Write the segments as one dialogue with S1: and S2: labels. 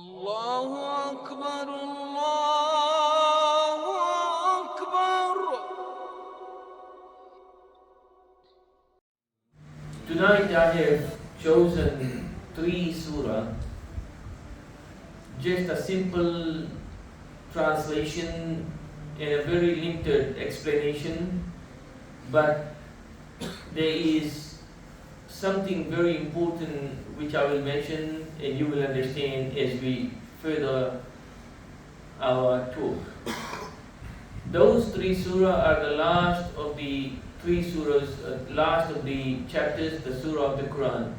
S1: الله أكبر الله أكبر.
S2: Tonight I have chosen 3 surah, just a simple translation and a very limited explanation, but there is something very important which I will mention and you will understand as we further our talk. Those 3 surah are the last of the 3 surahs, last of the chapters, the surah of the Qur'aan.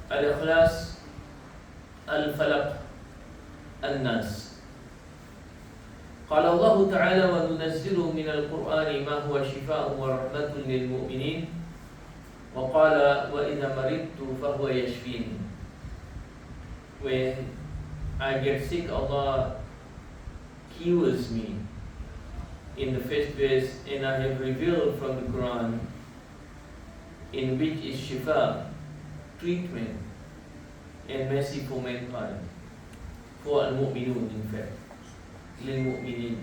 S2: Al-Ikhlaas, Al-Falaq, An-Naas. قال الله تعالى وننزل من القرآن ما هو شفاء ورحمة للمؤمنين وقال وإذا مرضت فهو يشفين. When I get sick, Allah cures me. In the first verse, and I have revealed from the Quran, in which is shifa, treatment and mercy for mankind, for al-mu'minun in fact, lil-mu'minin.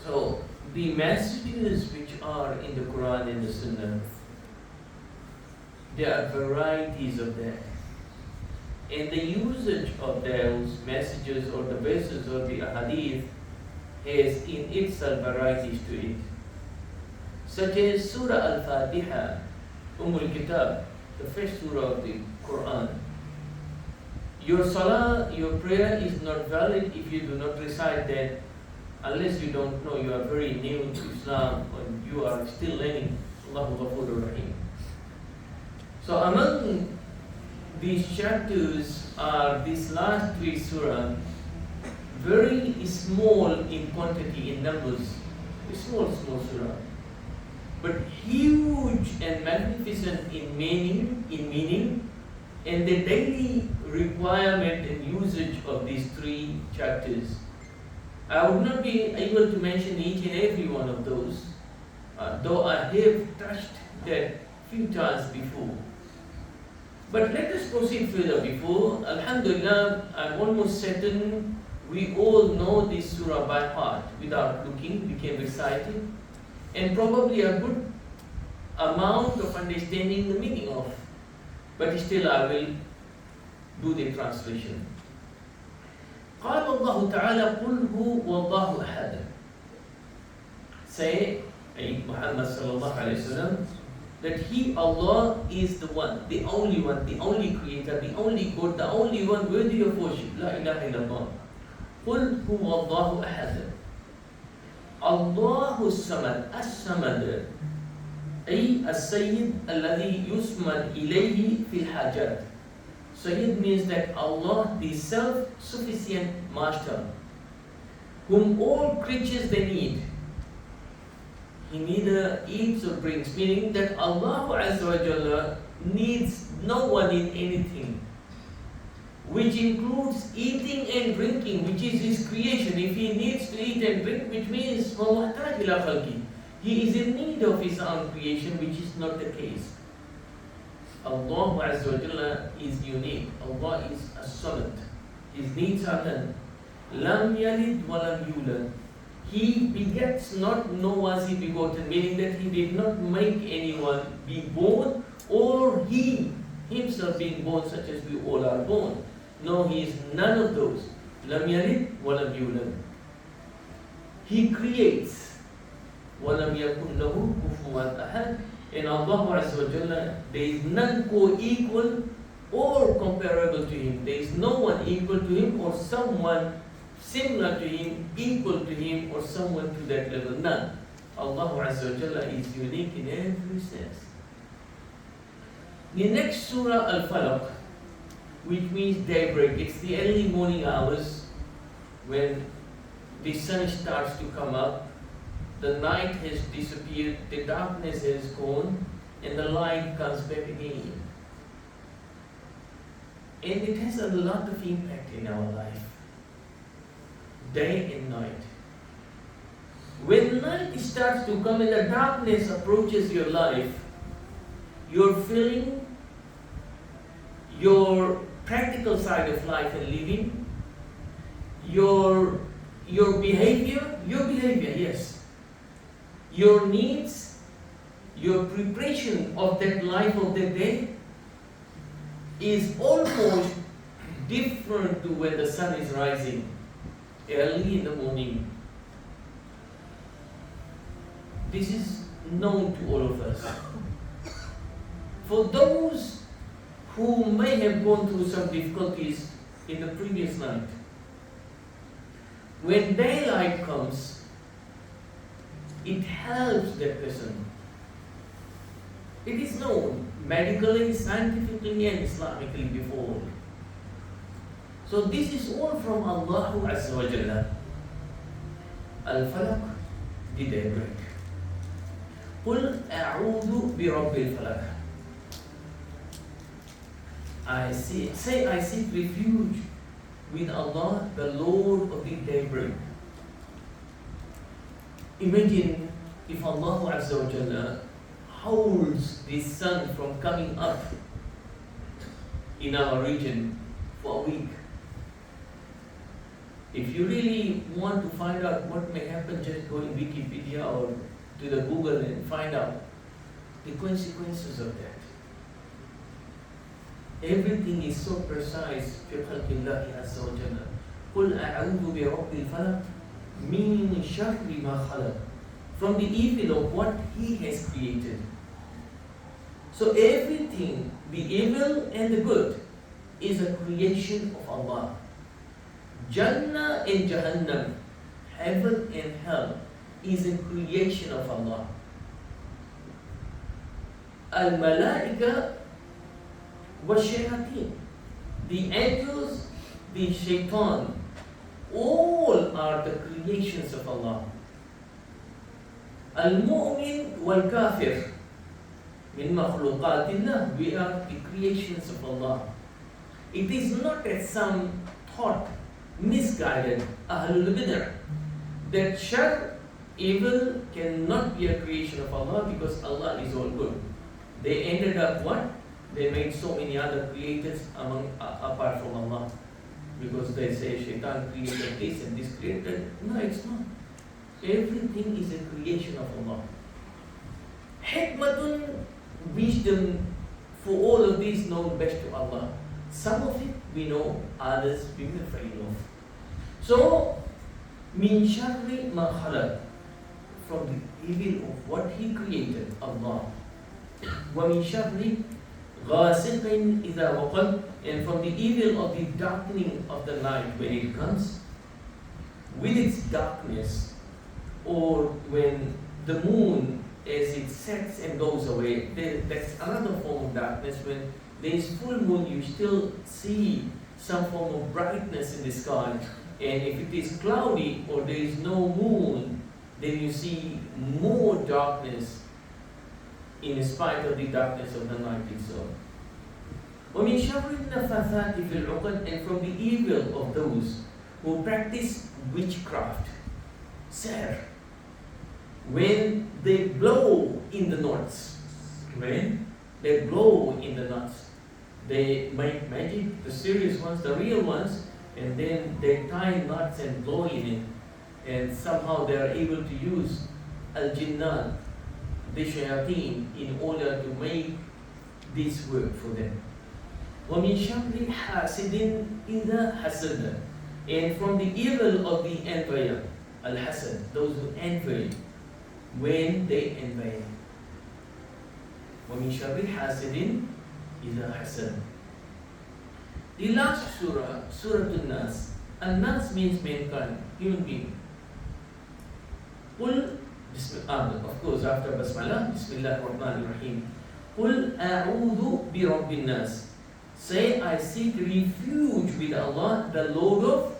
S2: So the messages which are in the Quran and the Sunnah, there are varieties of that. And the usage of those messages or the verses or the hadith has in itself varieties to it. Such as Surah Al-Fatiha, Kitab, the first surah of the Quran. Your salah, your prayer is not valid if you do not recite that, unless you don't know, you are very new to Islam or you are still learning. Allahu Ghafurur Rahim. So among these chapters are these last 3 surah, very small in quantity, in numbers, small surah, but huge and magnificent in meaning, and the daily requirement and usage of these 3 chapters. I would not be able to mention each and every one of those, though I have touched that few times before. But let us proceed further before. Alhamdulillah, I'm almost certain we all know this surah by heart. Without looking, we can recite it. And probably a good amount of understanding the meaning of. But still I will do the translation. قال الله تعالى قل هو والله أحد. Say, Muhammad sallallahu alayhi wa sallam, that He, Allah, is the one, the only creator, the only God, the only one worthy of worship. La ilaha illallah. قل هو الله أحد. الله الصمد. الصمد أي السيد الذي يسمد إليه في الحاجات. Sayyid means that Allah, the self-sufficient master, whom all creatures they need. He neither eats or drinks, meaning that Allah Azza wa Jalla needs no one in anything, which includes eating and drinking, which is His creation. If He needs to eat and drink, which means He is in need of His own creation, which is not the case. Allah Azza wa Jalla is unique. Allah is as-samad. His needs are none. Lam yalid wa lam yulad. He begets not, nor was He begotten, meaning that He did not make anyone be born, or He Himself being born, such as we all are born. No, He is none of those. Lam yalid wa lam yulad. He creates. Wa lam yakun lahu kufuwan ahad. And Allah Azza wa Jalla, there is none co-equal or comparable to Him. There is no one equal to Him or someone similar to Him, equal to Him, or someone to that level. None. Allah Azza wa Jalla is unique in every sense. The next surah, Al-Falaq, which means daybreak. It's the early morning hours when the sun starts to come up, the night has disappeared, the darkness has gone, and the light comes back again. And it has a lot of impact in our life, day and night. When night starts to come and the darkness approaches your life, your feeling, your practical side of life and living, your behavior, yes, your needs, your preparation of that life of that day is almost different to when the sun is rising early in the morning. This is known to all of us. For those who may have gone through some difficulties in the previous night, when daylight comes, it helps that person. It is known medically, scientifically and Islamically before. So this is all from Allah Azza wa Jalla. Al-Falaq, the daybreak. قُلْ أَعُوذُ بِرَبِّ الْفَلَقِ. I seek refuge with Allah, the Lord of the daybreak. Imagine if Allah Azza wa Jalla holds the sun from coming up in our region for a week. If you really want to find out what may happen, just go in Wikipedia or to the Google and find out the consequences of that. Everything is so precise. في خلق الله عز وجل. قل أعوذ برب الفلق من شر ما خلق. From the evil of what He has created. So everything, the evil and the good, is a creation of Allah. Jannah and Jahannam, heaven and hell, is a creation of Allah. Al-Malaika wa shayateen, the angels, the shaitan, all are the creations of Allah. Al-Mu'min wal-Kafir, min makhluqatillah, we are the creations of Allah. It is not as some thought, misguided, ahlul bid'ah, that shar, evil, cannot be a creation of Allah because Allah is all good. They ended up what? They made so many other creators apart from Allah. Because they say shaitan created this and this created. No, it's not. Everything is a creation of Allah. Hikmatun, wisdom for all of these known best to Allah. Some of it we know, others we will afraid of. So, min sharri ma khalaq, from the evil of what He created, Allah. Wa min sharri ghasiqin idha waqab, and from the evil of the darkening of the night when it comes, with its darkness, or when the moon as it sets and goes away, that's another form of darkness. When there is full moon, you still see some form of brightness in the sky, and if it is cloudy or there is no moon, then you see more darkness in spite of the darkness of the night itself. وَمِن شَرِّ النَّفَّاثَاتِ فِي الْعُقَدِ, and from the evil of those who practice witchcraft, sihr, when they blow in the knots, when they blow in the knots, they make magic, the serious ones, the real ones, and then they tie knots and blow in it, and somehow they are able to use al-jinnat, the shayateen, in order to make this work for them. وَمِن شَرِّ حَاسِدٍ إِذَا حَسَدَ, and from the evil of the envier, al-hasad, those who envy, when they envy. وَمِن شَرِّ حَاسِدٍ إِذَا حَسَدَ. The last surah, Surah An-Naas. An-Naas means mankind, human being. قُلْ, of course after Basmalah, Bismillah ar-Rahman ar-Rahim. قُلْ أَعُوذُ بِرَبِّ النَّاسِ, say, I seek refuge with Allah, the Lord of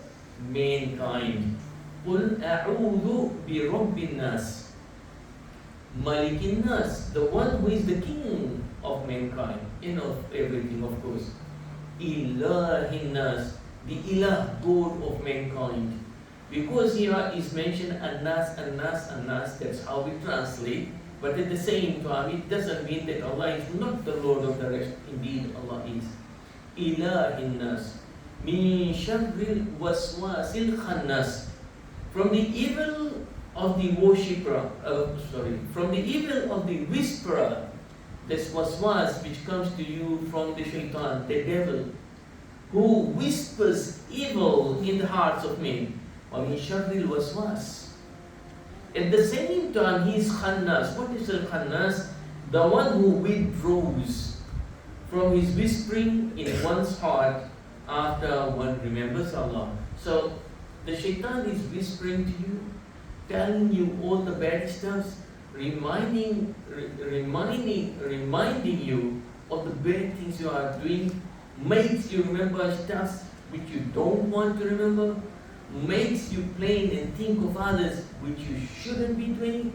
S2: mankind. قُلْ أَعُوذُ بِرَبِّ النَّاسِ, Malik al-Nas, the one who is the king of mankind, and of everything, of course. Ilah al-Nas, the Ilah, God of mankind. Because here is mentioned An-Naas, An-Naas, An-Naas, that's how we translate. But at the same time, it doesn't mean that Allah is not the Lord of the rest. Indeed, Allah is. ilahin nas min sharril waswasil khannas. From the evil of the worshipper, from the evil of the whisperer, this waswas which comes to you from the shaitan, the devil, who whispers evil in the hearts of men. وَمِن شَرِّ الْوَسْوَاسِ. At the same time, he is khannas. What is al-khannas? The one who withdraws from his whispering in one's heart after one remembers Allah. So, the shaitan is whispering to you, telling you all the bad stuff, reminding you of the bad things you are doing, makes you remember stuff which you don't want to remember, makes you plan and think of others which you shouldn't be doing.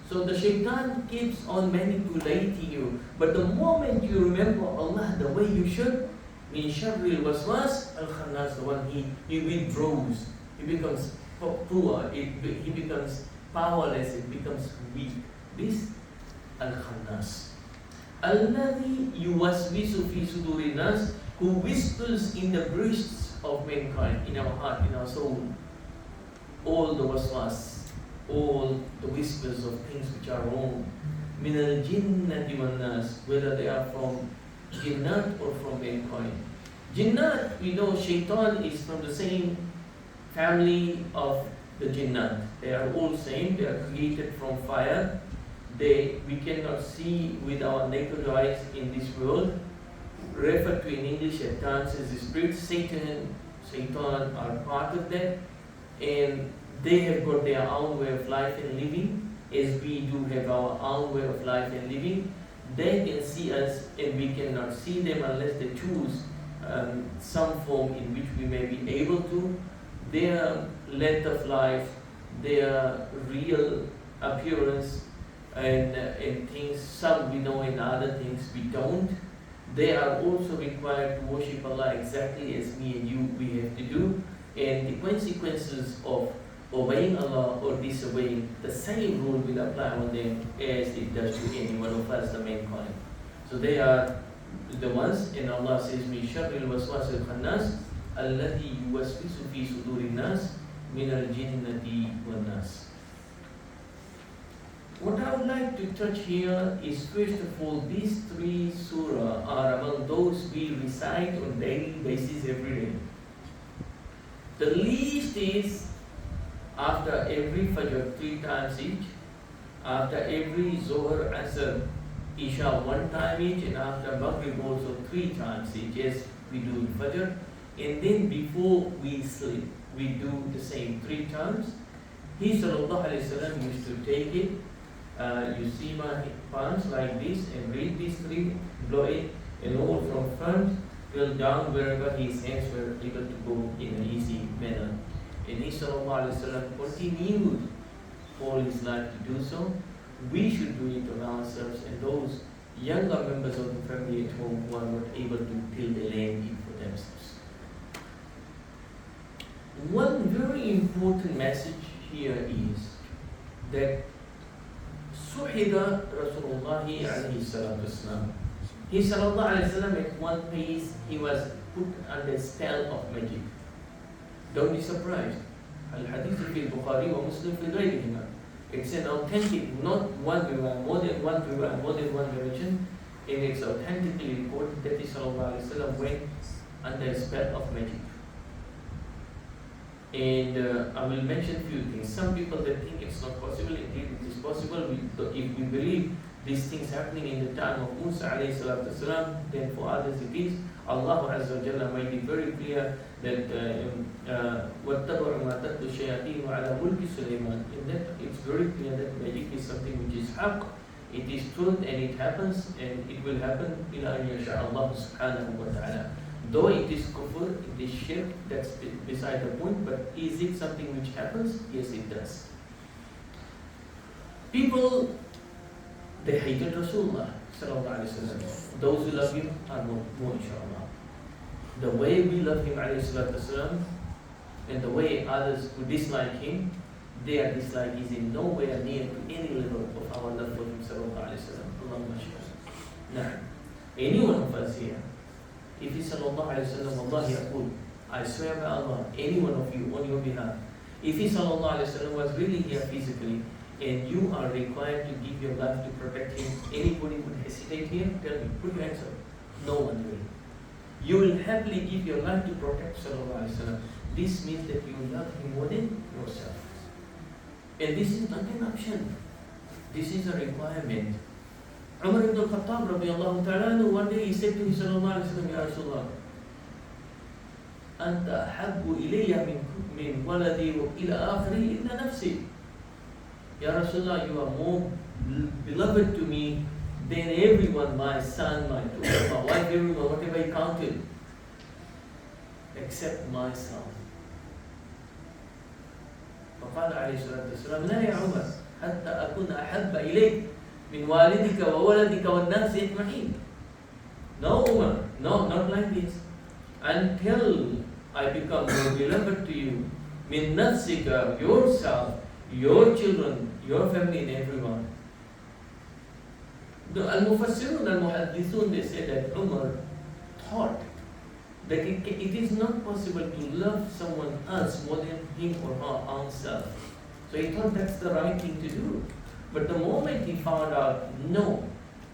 S2: So the shaitan keeps on manipulating you. But the moment you remember Allah the way you should, min sharril waswas al-khannas, the one he withdraws, he becomes poor, he becomes powerless, it becomes weak. This al-khannas. Alladhi yuwaswisu fi sudurin nas, who whispers in the breasts of mankind, in our heart, in our soul, all the waswas, all the whispers of things which are wrong. Min al-jinnati wan nas, whether they are from jinnat or from mankind. Jinnat, we know shaitan is from the same family of the jinnat. They are all same, they are created from fire. We cannot see with our naked eyes in this world. Referred to in English at times as the spirit. Satan are part of that, and they have got their own way of life and living, as we do have our own way of life and living. They can see us and we cannot see them unless they choose some form in which we may be able to. Their length of life, their real appearance and things, some we know and other things we don't. They are also required to worship Allah exactly as me and you we have to do, and the consequences of obeying Allah or disobeying, the same rule will apply on them as it does to any one of us, the mankind. So they are the ones, and Allah says, min sharril waswasil khannas alladhi yuwaswisu fi sudurin nas min al-jinnati wan nas. What I would like to touch here is, first of all, these three surah are among those we recite on daily basis every day. The least is after every Fajr 3 times each, after every Zohar, Asr, Isha 1 time each, and after Maghrib also 3 times each, as we do in Fajr. And then before we sleep, we do the same 3 times. He sallallahu alayhi wa sallam used to take it. You see my palms like this, and read these 3, blow it, and all from front till down wherever his hands were able to go in an easy manner. And he sallallahu alayhi wa sallam continued all his life to do so. We should do it on ourselves and those younger members of the family at home who are not able to till the land for themselves. One very important message here is that Suhida Rasulullah alayhi salatu wasalam. He sallallahu alayhi wasallam at one place he was put under spell of magic. Don't be surprised. Al-Hadith fi Bukhari wa Muslim fi ghayrihima. It's an authentic, not one riwayah, more than one riwayah, more than one narration, and it's authentically reported that he sallallahu alayhi wasallam went under a spell of magic. And I will mention a few things. Some people that think it's not possible, indeed it is possible. If we believe these things happening in the time of Musa alayhi salatu wasalam, then for others it is. Allah Azza wa Jalla made it very clear that وَاتَّبَعُوا مَا تَتْلُو الشَّيَاطِينُ عَلَى مُلْكِ سُلَيْمَانَ. In that it's very clear that magic is something which is haqq, it is truth, and it happens, and it will happen إِلَىٰ أَنْ يَشَاءَ اللَّهُ سُبْحَانَهُ وَتَعَالَى. Though it is kufr, it is shirk, that's beside the point, but is it something which happens? Yes, it does. People, they hated Rasulullah sallallahu alayhi wa sallam. Those who love him are more inshallah. The way we love him alayhi salatu wasalam, and the way others who dislike him, their dislike is in nowhere near to any level of our love for him sallallahu alayhi wa sallam. Allahumma shukr. Now, any one of us here, If he sallallahu alayhi wa sallam, Wallahi aqul, I swear by Allah, any one of you on your behalf, if he sallallahu alayhi wa sallam was really here physically, and you are required to give your life to protect him, anybody would hesitate here? Tell me, put your hands up. No one will. You will happily give your life to protect sallallahu alayhi wa sallam. This means that you love him more than yourself. And this is not an option. This is a requirement. Umar ibn al-Khattab radiallahu ta'ala, one day he said to his sallallahu alayhi wa sallam, Ya Rasulullah, أنت أحب إلي من ولدي وإلى آخري إلا نفسي. Ya Rasulullah, you are more beloved to me than everyone, my son, my daughter, my wife, everyone, whatever you counted, except myself. فقال عليه الصلاة والسلام لا يا عمر حتى أكون أحب إليك من والدك وولدك والناس أجمعين. No, Umar, no, not like this. Until I become more beloved to you, min nafsika, yourself, your children, your family, and everyone. The Al-Mufassirun, Al-Muhaddithun, they say that Umar thought that it is not possible to love someone else more than him or her own self. So he thought that's the right thing to do. But the moment he found out, no,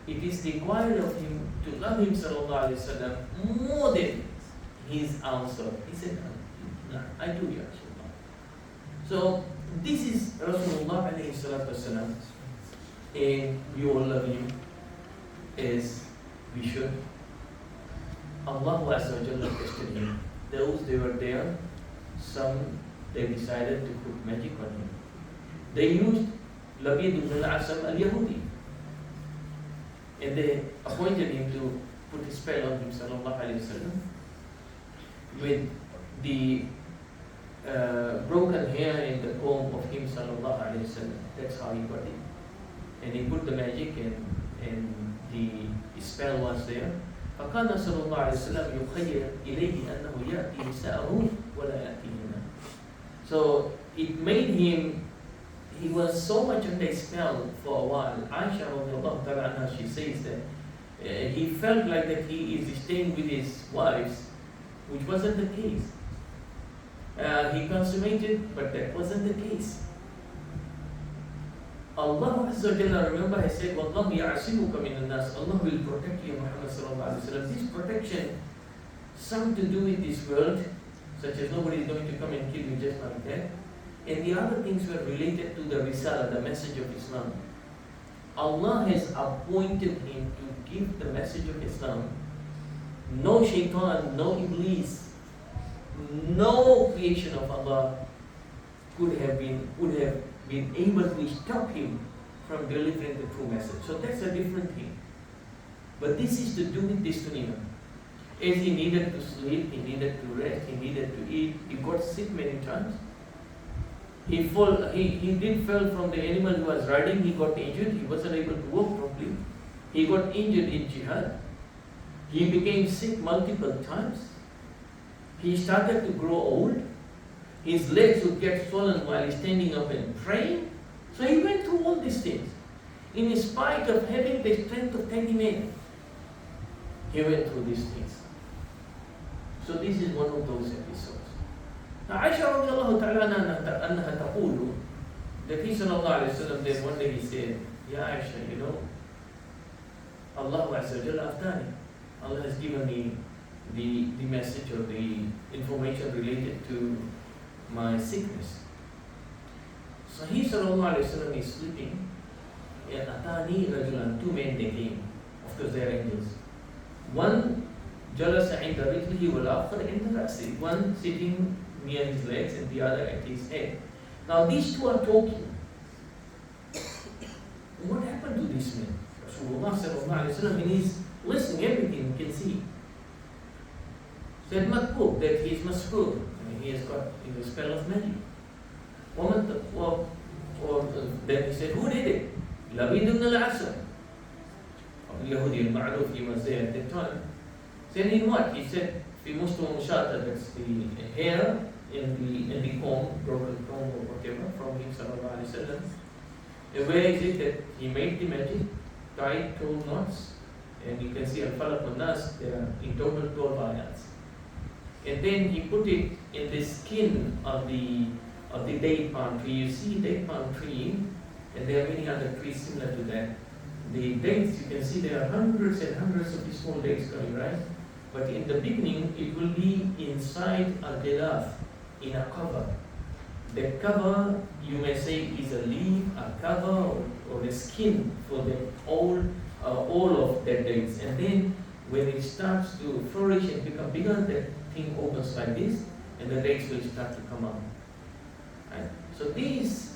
S2: it is required of him to love him sallallahu alayhi wa sallam more than his own self, he said, no, I do, Ya Rasulullah. So this is Rasulullah alayhi salatu wasalam, and we all love him as we should. Allah Azza wa Jalla tested him. Those they were there, some they decided to put magic on him. They used Labid ibn al-Asam al-Yahudi, and they appointed him to put a spell on him sallallahu alayhi wa sallam with the broken hair in the comb of him sallallahu alayhi wa sallam. That's how he got it. And he put the magic, and the spell was there. فكان صلى الله عليه وسلم يخيل إليه أنه يأتي نساءه ولا يأتيهن. So it made him, he was so much under spell for a while. Aisha radiallahu ta'ala anha, she says that he felt like that he is staying with his wives, which wasn't the case. He consummated, but that wasn't the case. Allah Azza wa Jalla, remember, I said, Wallahu ya'asimuka min An-Naas. Allah will protect you, Muhammad sallallahu alayhi wa sallam. This protection, some to do with this world, such as nobody is going to come and kill you just like that. And the other things were related to the Risalah, the message of Islam. Allah has appointed him to give the message of Islam. No shaitan, no iblis, no creation of Allah would have been able to stop him from delivering the true message. So that's a different thing. But this is to do with this dunya. As he needed to sleep, he needed to rest, he needed to eat, he got sick many times. He did fall from the animal he was riding, he got injured, he wasn't able to walk properly. He got injured in jihad. He became sick multiple times. He started to grow old. His legs would get swollen while he's standing up and praying. So he went through all these things. In spite of having the strength of 20 men, he went through these things. So this is one of those episodes. Now Aisha radiallahu ta'ala anha taqulu, that he sallallahu alayhi wa sallam, then one day he said, Ya Aisha, you know, Allah Azza wa Jalla aftani. Allah has given me the message or the information related to my sickness. So he sallallahu alayhi wa sallam is sleeping, and atani rajulan, two men they came. Of course they are angels. One jalasa inda rijlihi wal akhar inda ra'si. One sitting near his legs and the other at his head. Now these two are talking. What happened to this man? Rasulullah sallallahu alayhi wa sallam, and he's listening, everything he can see. Said Makbub, that he is masroor, and he has got the spell of magic. Then he said, who did it? Labid ibn al-Asam, Yahudi al-Ma'ruf, he was there at that time. Said, in what? He said, fi mustum shata, that's the hair in the comb, broken comb or whatever, from him sallallahu alayhi wa sallam. And where is it that he made the magic, tied 12 knots, And you can see Al-Falaq An-Naas, there are in total 12 ayats. And then he put it in the skin of the date palm tree. You see date palm tree, and there are many other trees similar to that. The dates, you can see there are hundreds and hundreds of these small dates coming, right? But in the beginning, it will be inside a ghilaf, in a cover. The cover, you may say, is a leaf, a cover, or a skin for the all of the dates. And then when it starts to flourish and become bigger, the thing opens like this, and the dates will start to come out. Right? So these,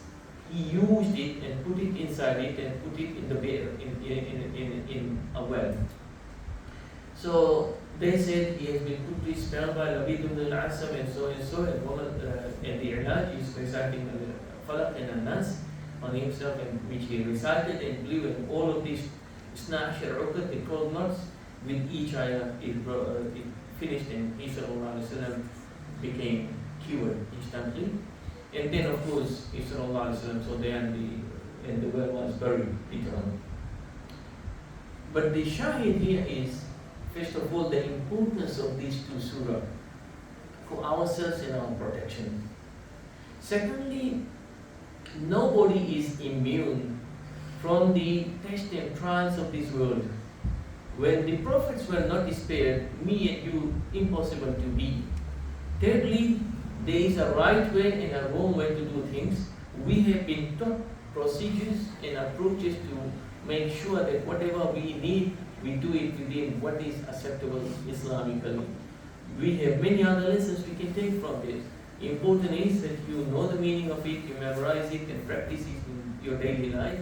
S2: he used it and put it inside it and put it in the bear, in a well. So they said he has been put to spell by Labid ibn al-Asam and so and so, and the Ilaj is reciting Al-Falaq and An-Naas on himself, and which he recited and blew, and all of these Snashar Uqad, the 12 knots, with each ayah it finished, and he sallallahu alayhi wa sallam became cured instantly. And then of course he sallallahu alayhi wa sallam, so there and the well was buried later on. But the shahid here is, first of all, the importance of these two surahs for ourselves and our protection. Secondly, nobody is immune from the tests and trials of this world. When the prophets were not spared, me and you, impossible to be. Thirdly, there is a right way and a wrong way to do things. We have been taught procedures and approaches to make sure that whatever we need, we do it within what is acceptable Islamically. We have many other lessons we can take from this. Important is that you know the meaning of it, you memorize it and practice it in your daily life.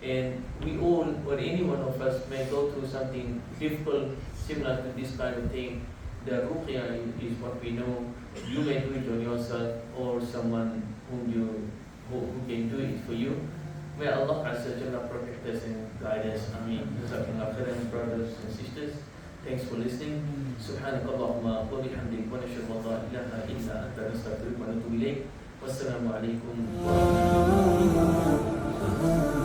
S2: And we all, or any one of us, may go through something difficult, similar to this kind of thing. The ruqya is what we know. You may do it on yourself or someone who can do it for you. May Allah Azza wa Jalla protect us and guide us. Ameen. Jazakallah khairan, brothers and sisters. Thanks for listening. سبحانك اللهم وبحمدك ونشهد أن لا إله إلا أنت نستغفرك ونتوب إليك. والسلام عليكم ورحمة الله.